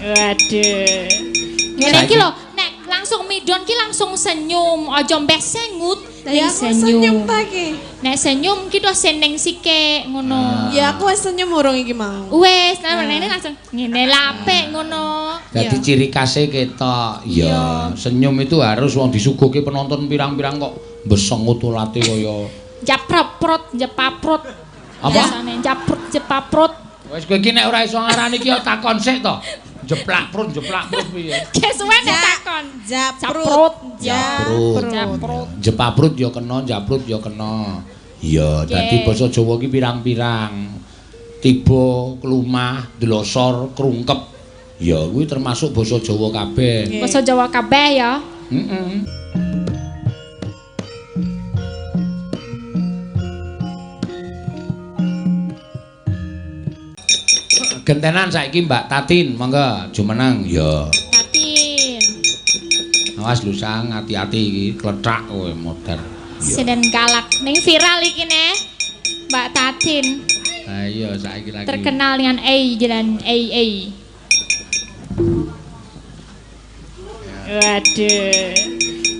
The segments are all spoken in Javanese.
Waduh. Ngene iki lho, nek langsung midon ki langsung senyum, aja mbeh sengut. Ya aku senyum ta ki. Nek senyum ki to seneng sike ngono. Ya aku wis senyum urung iki mau. Wis, ini langsung ngene lapik ngono. Dadi ciri khasé ketok. Ya, senyum itu harus wong disuguhke penonton pirang-pirang kok besengut ulate kaya Japrot, jepaprot. Apa? Biasane japrot, jepaprot. Wis kowe iki nek ora iso ngarani ki takon sik to. Jeplak prut piye? Kesuwen nek takon. Japrut. Japrut. Jepaprut ya kena, japrut ya kena. Iya, dadi basa Jawa ki pirang-pirang. Tiba, klumah, dlosor, krungkep. Ya kuwi termasuk basa Jawa kabeh. Basa Jawa kabeh ya. Heeh. Gentenan saiki Mbak Tatin, monggo jumeneng ya. Tatin. Awas lu sang, hati-hati iki klethak kowe modar. Senen galak ning viral iki ne. Mbak Tatin. Ha iya saiki lagi. Terkenal dengan dan AA. Waduh.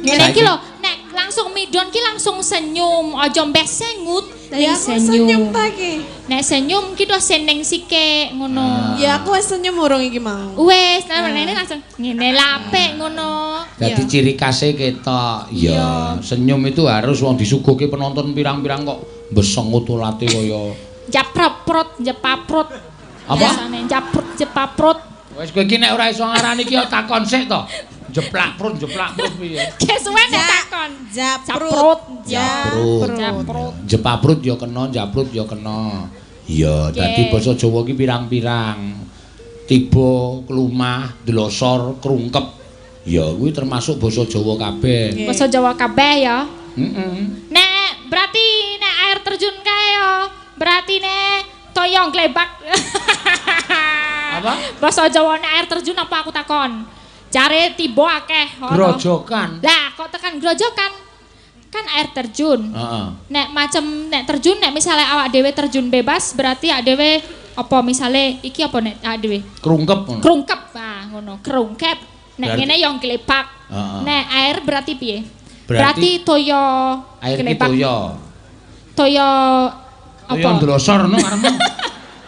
Ngene iki lho, nek langsung midon ki langsung senyum, aja mbeh sengut. Ya aku senyum ta ki. Nek senyum ki to seneng sike ngono. Ya aku wis senyum urung iki mau. Wis, ini langsung ngene lapik ngono. Dadi ciri khasé ketok. Ya, senyum itu harus wong disuguhke penonton pirang-pirang kok besengut ulate kaya Japrot, jepaprot. Apa? Biasane japrot, jepaprot. Wis kowe iki nek ora iso ngarani ki takon sik to. Jeplak prut piye? Kesuwen nek takon. Japrut. Japrut. Jepaprut ya kena, japrut ya kena. Iya, dadi basa Jawa ki pirang-pirang. Tiba, klumah, dlosor, krungkep. Ya kuwi termasuk basa Jawa kabeh. Basa Jawa kabeh ya. Heeh. Nek berarti nek air terjun kae ya. Berarti nek toyong glebak. Apa? Basa Jawa nek air terjun apa aku takon? Cari tiba akeh. Grojokan. Lah, kok tekan grojokan? Kan air terjun. Heeh. Nek terjun nek misalnya awak dhewe terjun bebas berarti awak dhewe apa misale iki apa nek awak dhewe? Krungkep ngono. Krungkep. Nah, ngono, krungkep. Nek ngene yo glebak. Heeh. Nek air berarti piye? Berarti toyo air ki glebak. toyo Apa? ndlosor no karepmu.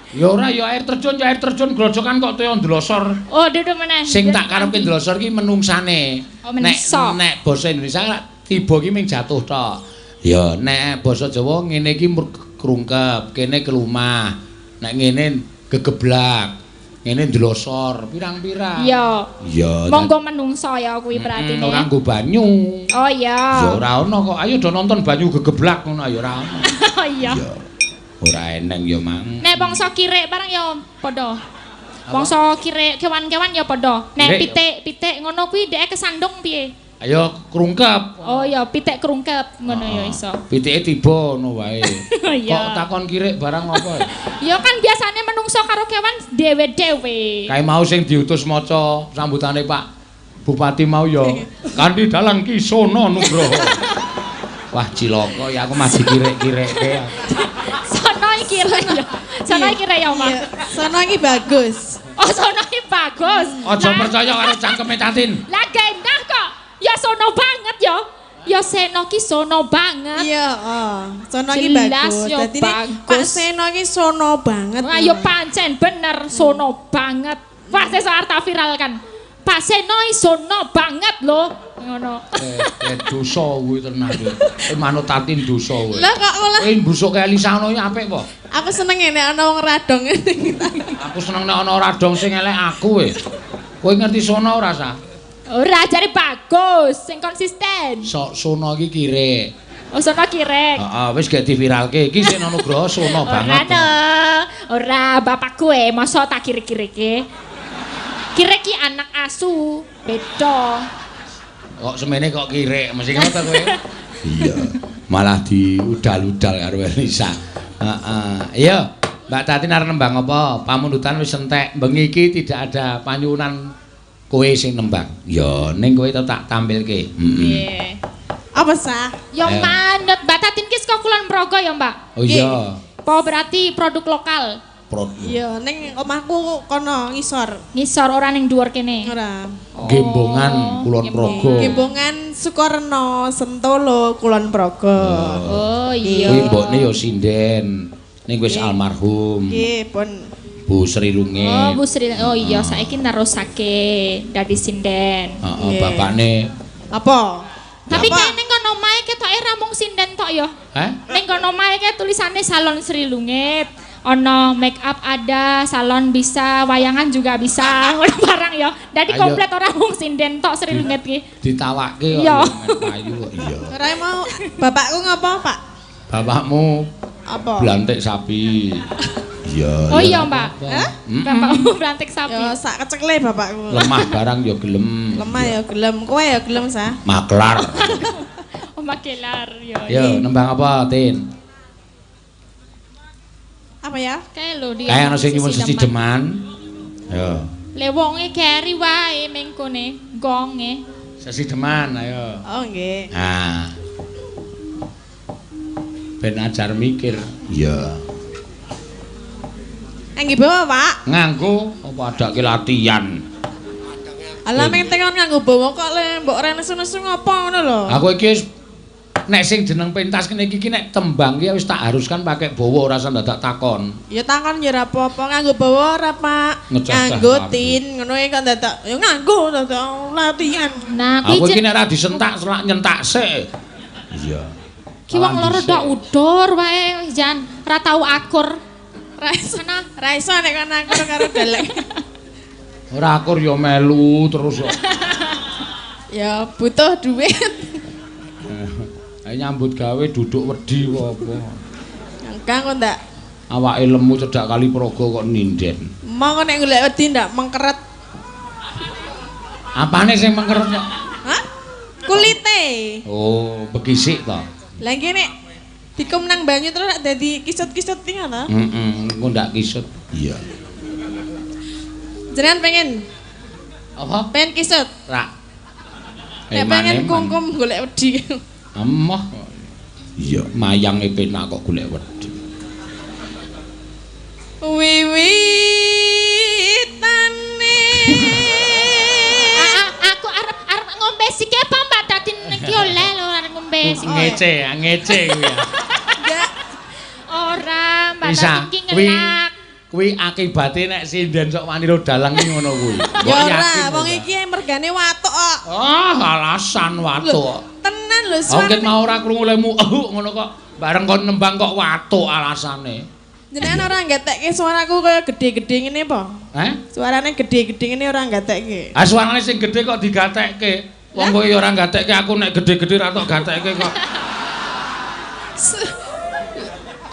Ya ora ya air terjun grojokan kok toyo ndlosor. Oh, dudu meneh. Sing tak karepke ndlosor ki menungsane. Oh, menungso. Nek basa Indonesia tiba ki mung jatuh tok. Ya nek basa Jawa ngene iki krungkep, kene kelumah. Nek ngene gegeblak. Ngene ndlosor, pirang-pirang. Iya. Iya. Monggo menungso ya kuwi berarti ora nggo banyu. Oh iya. Ya ora ono kok. Ayo do nonton banyu gegeblak ngono ya ora ono. Oh iya. Ya. Ora eneng ya mang. Nek bangsa kirek barang ya padha. Bangsa kirek kewan-kewan ya padha. Nek pitik ngono kuwi dhek kesandung piye? Ayo krungkep. Oh ya pitik krungkep ngono ya iso. Pitike tiba ngono wae. Iya. Kok takon kirek barang apa? Ya kan biasanya menungso karo kewan dhewe-dhewe. Kae mau sing diutus maca sambutane Pak Bupati mau ya kanthi dalang Ki Sono Nugroho. Wah cilaka ya aku masih kirek-kirekke. Sono iki kirek ya. Sono iki kirek ya, Mas. Sono iki bagus. Oh, sono iki bagus. Aja percaya karo cangkeme Tatin. Lah gendah kok. Ya sono banget ya. Ya Seno ki sono banget. Iya, Sono iki bagus. Dadi Pak Seno iki sono banget. Wah, ya pancen bener sono banget. Wah, sesuk arep tak viralkan. Pak Seno sono banget lho. Ngono. Dosa kuwi tenan kuwi. Manut Tatin dosa kowe. Lah kok malah kowe mbusuk ke Elisa ngono iki apik apa? aku seneng nek ana wong radong. Aku seneng nek ana radong sing elek aku kowe. Kowe ngerti sono ora sa? Ora jare bagus, sing konsisten. Sono iki kirek. Oh, sono kirek. Heeh, wis gak diviralke. Iki Seno Nugroho sono banget. Ora bapakku masa tak kirek-kireke. Kirek ki anak asu, beda. Kok semene kok kirek, mesti ngono kowe. Iya. Malah diudal-udal karo Elisa. Heeh. Iya, Mbak Tatin arep nembang apa? Pamundutan wis entek. Bengi iki tidak ada panyuwunan kowe sing nembang. Ya, ning kowe tak tampilke. Nggih. Apa sah? Yang manut Mbak Tatin ki saka Kulon Progo ya, Mbak? Oh iya. Po berarti produk lokal. prot. Iya, ning omahku kono ngisor. Ngisor ora ning dhuwur kene. Ora. Gembongan Kulon Progo. Gembongan Sukorno, Sentolo, Kulon Progo. Oh iya. Kuwi mbokne ya sinden. Ning wis almarhum. Nggih, pun Bu Sri Lungit. Oh, Bu Sri. Oh iya, saiki nerusake dadi sinden. Heeh, bapakne apa? Tapi Apa? kayak ning kono omahe ketoke ra mung sinden tok ya. Hah? Ning kono omahe kayak tulisane Salon Sri Lungit. Ono make up ada, salon bisa, wayangan juga bisa, ngono barang ya. Dadi Ayo. komplit ora mung sinden tok Sri Lungit ki. Ditawakke kok Iya. payu kok iya. Ora mau bapakku ngapa, Pak? Bapakmu Apa? blantik sapi. Iya. Oh iya, Mbak. Hah? Bapakmu berantik sapi. Ya sak kecekle bapakku. Lemah barang ya gelem. Lemah ya gelem, kowe ya gelem sah. Maklar. Oh, makelar ya. Yo, nembang apa, Tin? Apa ya? Kayak lho dia. Kayak ana sing nyuwun sisi deman. Yo. Le wonge keri wae mengkone gonge. Sesi deman, ayo. Oh nggih. Nah. Ben ajar mikir. Iya. Nggih bawa, Pak. Nganggo apa adake latihan. Alah meng tengon nganggo bawa kok le mbok ora nesu-nesu ngopo ngono lho. Aku iki wis nek sing jeneng pentas kene iki nek tembang ki wis tak haruskan pakai bawa ora usah dadak takon. Ya takon ya ora apa-apa nganggo bawa ora, Pak. Ngececeh Nganggo aku. tin ngono kok dadak ya nganggo dadak latihan. Nah, Aku kuwi iki nek ora disentak selak nyentak sik. Iya. ki wong loro tok udur wae jan ora tau akur. Ra iso Sana. ra iso nek kon akur karo delek. Ora akur ya melu terus kok. Ya butuh duit. Ayo nyambut gawe duduk wedi apa. Kang kok ndak Awake lemu cedak kali Progo kok ninden. mau kok nek golek wedi ndak mengkeret. Apane sing mengkeret kok? Hah? Kulite. Oh, bekisik to. Lah iki nek dikum nang banyu terus nek dadi kisut-kisut iki ngono. Heeh, engko ndak kisut. Iya. Jenengan pengen Apa? pengen kisut. Rak. Nek pengen kungkum golek wedi. Emoh. Iya, mayange penak kok golek wedi. Wiwitane Aku arep ngombe sik apa Mbak dadi iki oleh lho arep ngombe sik. Ngece, ngece kuwi ya. enggak Ora, Mbak Bisa. dadi iki ngelak. Kuwi akibate nek sinden sok wani ro dalang ki ngono kuwi. ya ora wong iki mergane watuk kok. Oh, alasan watu. Tenan lho Wong ket suarane. mau ora krungu lemu ngono kok bareng kon nembang kok watu alasane. Jenengan ora nggetekke suaraku kaya gede-gede ngene apa? Suarane gede-gede ngene ora nggetekke. Ah suarane sing gedhe kok digatekke. Wong kowe ya ora gatekke aku nek gedhe-gedhe ra tok gatekke kok.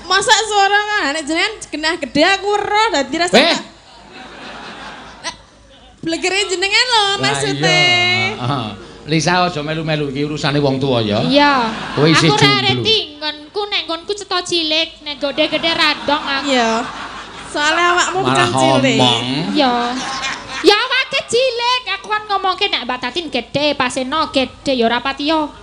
Masa suara kan nek jenengan genah gede aku weruh dadi rasa. Blegere jenengan lho maksudnya. Heeh. Lisa aja melu-melu iki urusane wong tuwa ya. Iya. Kowe isih Aku ora jomblo. reti nggonku nek nggonku cetha cilik, nek gede-gede radong aku. Iya. Soalnya awakmu Malah bukan cilik. ngomong. Iya. Ya awake cilik, aku kan ngomongke nek Mbak Tatin gede, Paseno gede ya ora pati yo.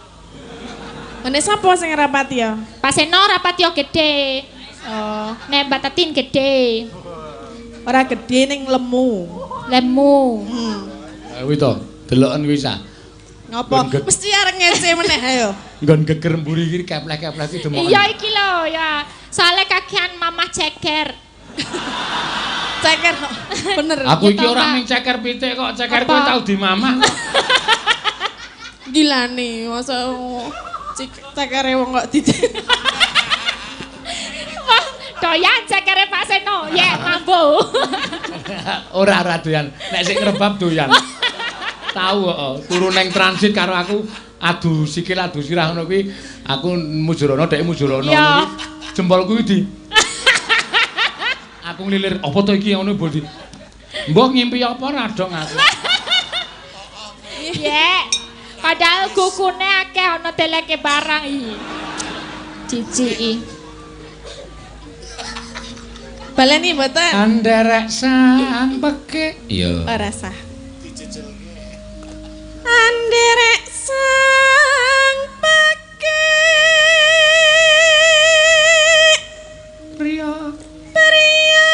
Nek sapa sing rapati ya? Paseno ora pati yo gede. Oh, Nek Mbak Tatin gede, ora gede ning lemu. lemu. Kuwi to, deloken kuwi sa. Ngopo? Nggon Mesti arep ngece meneh ayo. Nggon geger mburi iki keplek-keplek iki demoken. Iya iki lho ya. Soale kakean mamah ceker. Ceker kok. Bener. Aku Ya iki toh, ora Mbak. ming ceker pitik kok, ceker Apa? kowe tau di mamah. Gila nih, masa cekere wong kok didik. Wah, doyan cekere Pak Seno. Ya, mambo. Ora doyan, nek sik ngrebab doyan. Tahu kok, turu neng transit karo aku adu sikil adu sirah ngono kuwi. Aku mujurana, dhek mujurana Iya. ngono kuwi. Jempolku iki di. Aku nglilir, apa to iki ngono Bol di. Mbah ngimpi apa radong aku. Ya. Padahal kukune akeh ana teleke barang iki. Ciciki. Baleni mboten? Anderek sang peke. Iya. Ora sah. Anderek sang pake Priya. priya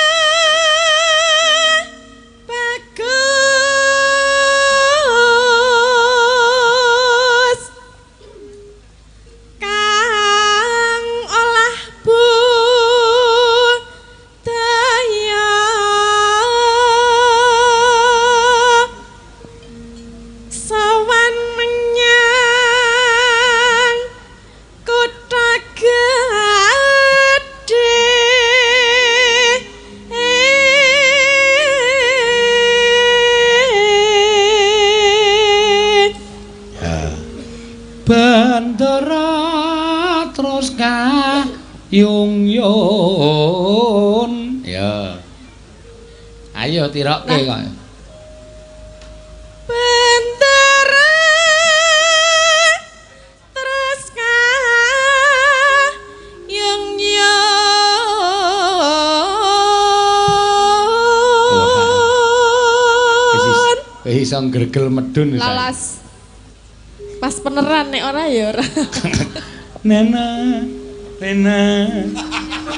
yung yun. Ya. Ayo tirokke kok. Bendera treska yung yun. Iso gregel medun wis. Lalas. Pas peneran nek ora ya ora. Nena. Nena.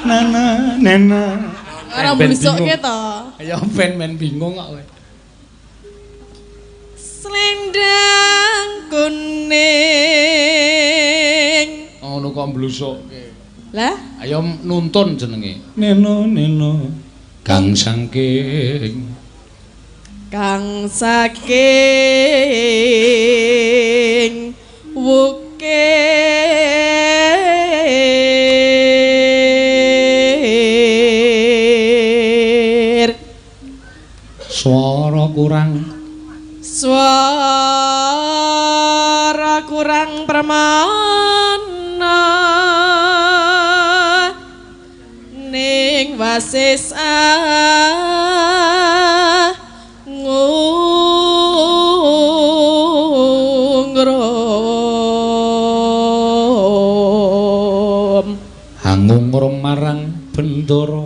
Nana, nena. Ora blusokke to. Ya ben bingung kok kowe. Selendang kuning. Ngono kok blusukke. Lah, Ayo nuntun jenenge. Neno neno. Kang saking Kang saking wukir swara kurang permana ning wasis Hangungrum marang bendara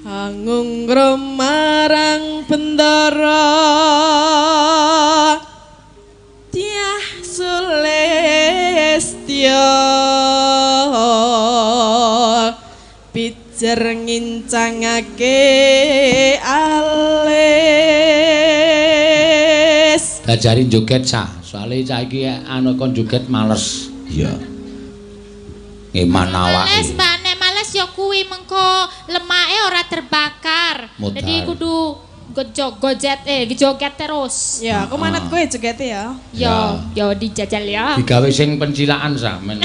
Hangungrum marang bendara Dyah Sulistya pijer ngincangake alis Dajari joget cah, soalé cah iki anu kon joget males. Iya. Manawa. Males, Mbak, nek males ya kuwi mengko lemake ora terbakar. Modal. Jadi kudu joget terus. ya aku manat kowe jogete ya Yo dijajal ya. Digawe sing pencilaan men.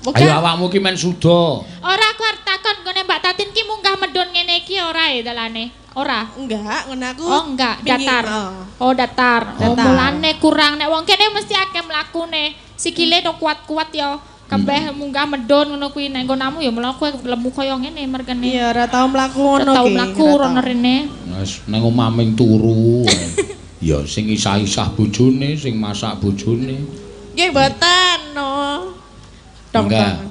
Moga Ayo awakmu ki men suda. Ora aku arep takon ngene Mbak Tatin ki munggah medun ngene iki ora ya dalane? Ora. enggak ngono aku Oh enggak, pinggir, datar. oh. Oh datar. Oh Datar. mulane kurang nek wong kene mesti akeh mlakune. Sikile do kuat-kuat ya. Kabeh munggah medun ngono kuwi nek nggonmu ya mulo kowe lemu kaya ngene mergene. iya ora tau mlaku Ora ngono tau ki mlaku ora rono tau. rene. Wis nang omahing turu. Ya sing isah-isah bojone, sing masak bojone. Nggih mboten no. Dong Enggak. dong.